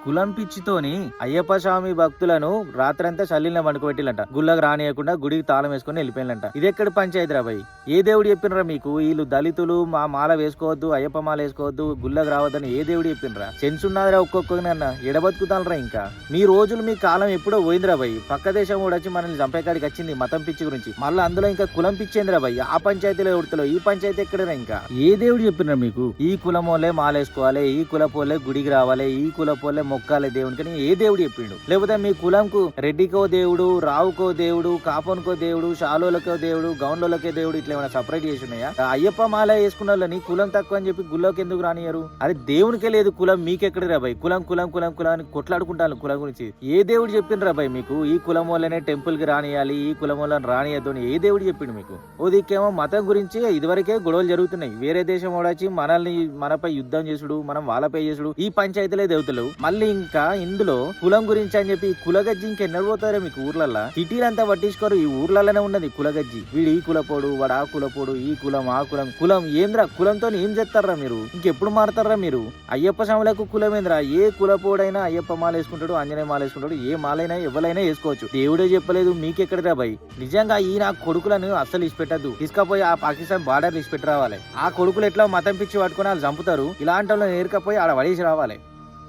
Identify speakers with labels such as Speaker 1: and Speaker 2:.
Speaker 1: కులం పిచ్చితోని అయ్యప్ప స్వామి భక్తులను రాత్రంతా చల్లిన వండుకోబెట్టిలంట. గుళ్ళకు రానియకుండా గుడికి తాళం వేసుకుని వెళ్ళిపోయినట. ఇది ఎక్కడ పంచాయతీ రా భయ్? ఏ దేవుడు చెప్పినరా మీకు? వీళ్ళు దళితులు మా మాల వేసుకోవద్దు, అయ్యప్ప మాల వేసుకోవద్దు, గుళ్ళకు రావద్దని ఏ దేవుడు చెప్పినరా? సెన్స్ ఉన్నదిరా ఒక్కొక్కరినన్న ఎడబతుకుతానరా. ఇంకా మీ రోజులు మీ కాలం ఎప్పుడో పోయిందిరా భయ్. పక్క దేశం కూడా వచ్చి మనల్ని చంపేకాడికి వచ్చింది మతం పిచ్చి గురించి. మళ్ళీ అందులో ఇంకా కులం పిచ్చేందిరా భయ్. ఆ పంచాయతీలో ఉడతలో ఈ పంచాయతీ ఎక్కడరా? ఇంకా ఏ దేవుడు చెప్పినరా మీకు? ఈ కులమోలే మాలేసుకోవాలి, ఈ కులపోలే గుడికి రావాలి, ఈ కులపోలే మొక్కాలే దేవునికి ఏ దేవుడు చెప్పిండు? లేకపోతే మీ కులంకు రెడ్డికో దేవుడు, రావుకో దేవుడు, కాపోన్కో దేవుడు, షాలోలకో దేవుడు, గౌండ్లకే దేవుడు ఇట్లా ఏమైనా సపరేట్ చేసి ఉన్నాయా? అయ్యప్ప మాల వేసుకున్న వాళ్ళని కులం తక్కువ అని చెప్పి గుళ్ళకి ఎందుకు రానియరు? అరే దేవునికే లేదు కులం, మీకెక్కడ రాబాయ్? కులం కులం కులం కులం అని కొట్లాడుకుంటాను కులం గురించి. ఏ దేవుడు చెప్పిండు రాబాయ్ మీకు? ఈ కులం వల్లనే టెంపుల్ కి రానియాలి, ఈ కులం వల్ల రానియద్దు అని ఏ దేవుడు చెప్పిండు మీకు? ఓ దిక్కేమో మతం గురించి ఇదివరకే గొడవలు జరుగుతున్నాయి. వేరే దేశం వచ్చి మనల్ని మనపై యుద్ధం చేసుడు, మనం వాళ్ళపై చేసుడు, ఈ పంచాయతీలే దేవతలు. మళ్ళీ ఇంకా ఇందులో కులం గురించి అని చెప్పి కులగజ్జి ఇంకెన్నడు పోతారో మీకు ఊర్లల్లో? సిటీలంతా పట్టించుకోరు, ఈ ఊర్లలోనే ఉన్నది కులగజ్జి. వీడు ఈ కులపోడు, వాడు ఆ కులపోడు, ఈ కులం ఆ కులం. కులం ఏంద్రా? కులంతో ఏం చేస్తారా మీరు? ఇంకెప్పుడు మారతారా మీరు? అయ్యప్ప స్వాములకు కులం ఏంద్రా? ఏ కులపోడైనా అయ్యప్ప మాల వేసుకుంటాడు, ఆంజనేయ మాల వేసుకుంటాడు, ఏ మాలైనా ఎవరైనా వేసుకోవచ్చు. దేవుడే చెప్పలేదు, మీకెక్కడరా భయ్? నిజంగా ఈ నా కొడుకులను అస్సలు ఇచ్చిపెట్టద్దు. తీసుకపోయి ఆ పాకిస్తాన్ బార్డర్ ఇచ్చిపెట్టి రావాలి. ఆ కొడుకులు ఎట్లా మతం పిచ్చి పట్టుకుని వాళ్ళు చంపుతారు. ఇలాంటి వాళ్ళని ఏరుకపోయి ఆడ పడేసి రావాలి.